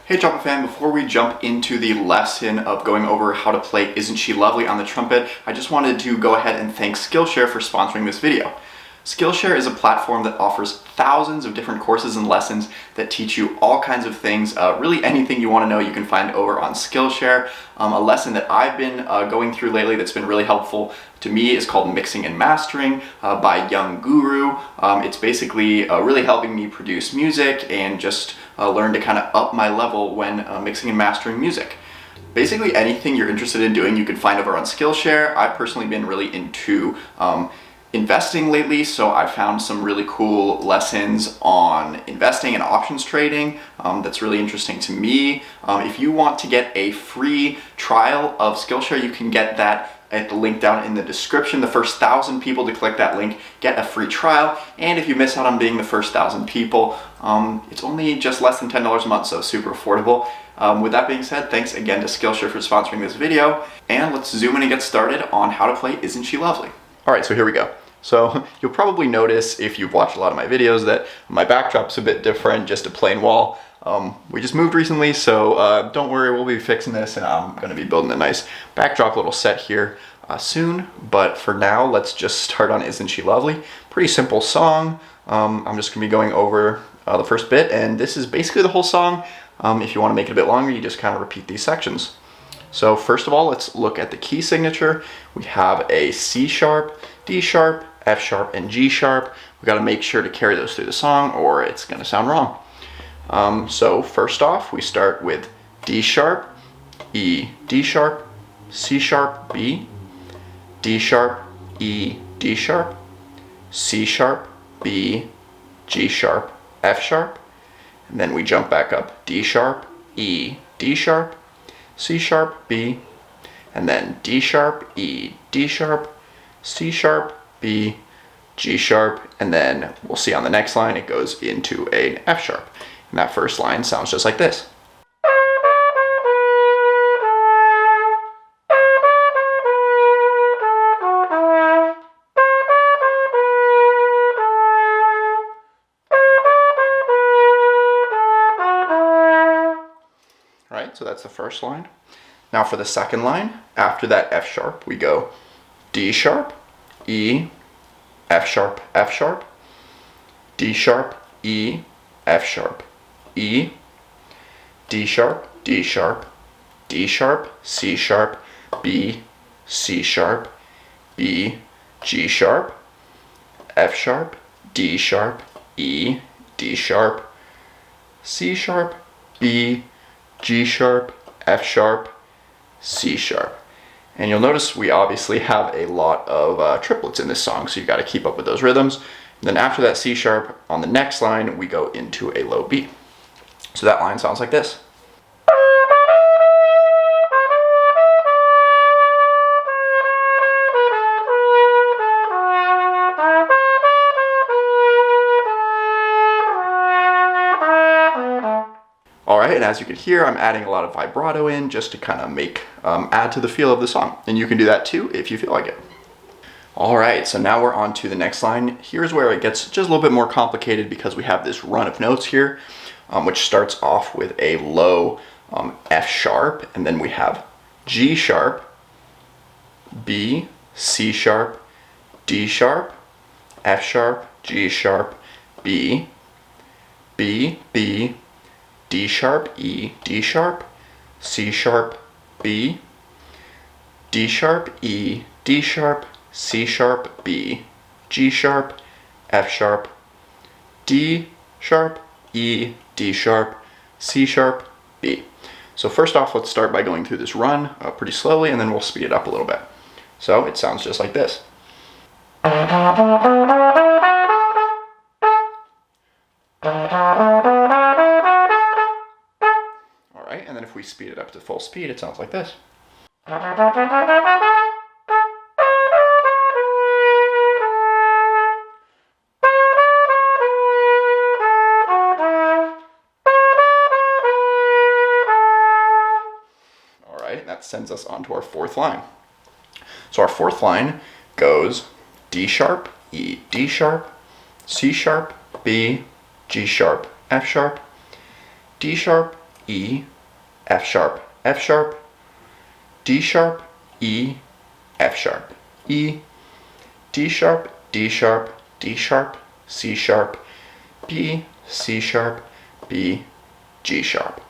Hey Trumpet fan, before we jump into the lesson of going over how to play Isn't She Lovely on the trumpet, I just wanted to go ahead and thank Skillshare for sponsoring this video. Skillshare is a platform that offers thousands of different courses and lessons that teach you all kinds of things. Really anything you want to know you can find over on Skillshare. A lesson that I've been going through lately that's been really helpful to me is called Mixing and Mastering by Young Guru. It's basically really helping me produce music and just learn to kind of up my level when mixing and mastering music. Basically anything you're interested in doing you can find over on Skillshare. I've personally been really into investing lately, so I found some really cool lessons on investing and options trading that's really interesting to me. If you want to get a free trial of Skillshare, you can get that at the link down in the description. The first 1,000 people to click that link get a free trial, and if you miss out on being the first 1,000 people, it's only just less than $10 a month, so super affordable. With that being said, thanks again to Skillshare for sponsoring this video, and let's zoom in and get started on how to play Isn't She Lovely. Alright, so here we go. So you'll probably notice if you've watched a lot of my videos that my backdrop's a bit different, just a plain wall. We just moved recently, so don't worry, we'll be fixing this, and I'm going to be building a nice backdrop little set here soon. But for now, let's just start on Isn't She Lovely? Pretty simple song. I'm just going to be going over the first bit, and this is basically the whole song. If you want to make it a bit longer, you just kind of repeat these sections. So first of all, let's look at the key signature. We have a C sharp, D sharp, F sharp, and G sharp. We got to make sure to carry those through the song or it's going to sound wrong. So first off, we start with D sharp, E, D sharp, C sharp, B, D sharp, E, D sharp, C sharp, B, G sharp, F sharp, and then we jump back up D sharp, E, D sharp, C sharp, B, and then D sharp, E, D sharp, C sharp, B, G sharp, and then we'll see on the next line it goes into an F sharp. And that first line sounds just like this. Alright, so that's the first line. Now for the second line, after that F sharp, we go D sharp, E, F sharp, F sharp, D sharp, E, F sharp, E, D sharp, D sharp, D sharp, C sharp, B, C sharp, B, G sharp, F sharp, D sharp, E, D sharp, C sharp, B, G sharp, F sharp, C sharp. And you'll notice we obviously have a lot of triplets in this song, so you've got to keep up with those rhythms. And then after that C sharp, on the next line, we go into a low B. So that line sounds like this. Alright, and as you can hear, I'm adding a lot of vibrato in just to kind of make, add to the feel of the song. And you can do that too if you feel like it. Alright, so now we're on to the next line. Here's where it gets just a little bit more complicated because we have this run of notes here, which starts off with a low F sharp, and then we have G sharp, B, C sharp, D sharp, F sharp, G sharp, B, B, B, D sharp, E, D sharp, C sharp, B, D sharp, E, D sharp, C sharp, B, G sharp, F sharp, D sharp, E, D sharp, C sharp, B. So first off, let's start by going through this run pretty slowly, and then we'll speed it up a little bit. So it sounds just like this. And then if we speed it up to full speed, it sounds like this. Alright, and that sends us on to our fourth line. So our fourth line goes D sharp, E, D sharp, C sharp, B, G sharp, F sharp, D sharp, E, F sharp, F sharp, D sharp, E, F sharp, E, D sharp, D sharp, D sharp, C sharp, B, C sharp, B, G sharp.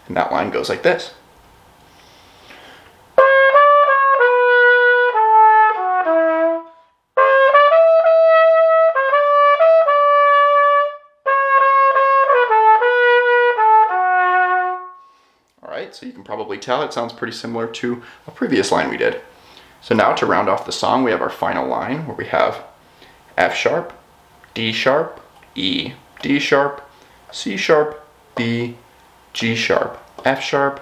And that line goes like this. Alright, so you can probably tell it sounds pretty similar to a previous line we did. So now to round off the song, we have our final line where we have F sharp, D sharp, E, D sharp, C sharp, B, G sharp, F sharp,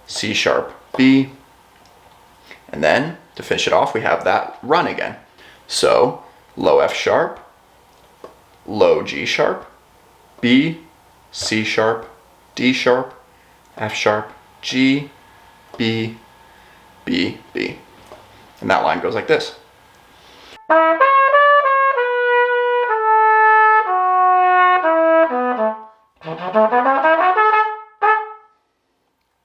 C sharp, B. And then to finish it off, we have that run again. So low F sharp, low G sharp, B, C sharp, D sharp, F sharp, G, B, B, B. And that line goes like this.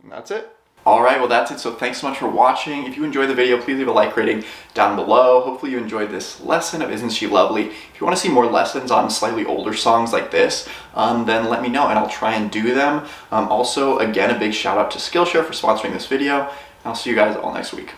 And that's it. Alright, well that's it. So thanks so much for watching. If you enjoyed the video, please leave a like rating down below. Hopefully you enjoyed this lesson of Isn't She Lovely. If you want to see more lessons on slightly older songs like this, then let me know and I'll try and do them. Also, again, a big shout out to Skillshare for sponsoring this video. I'll see you guys all next week.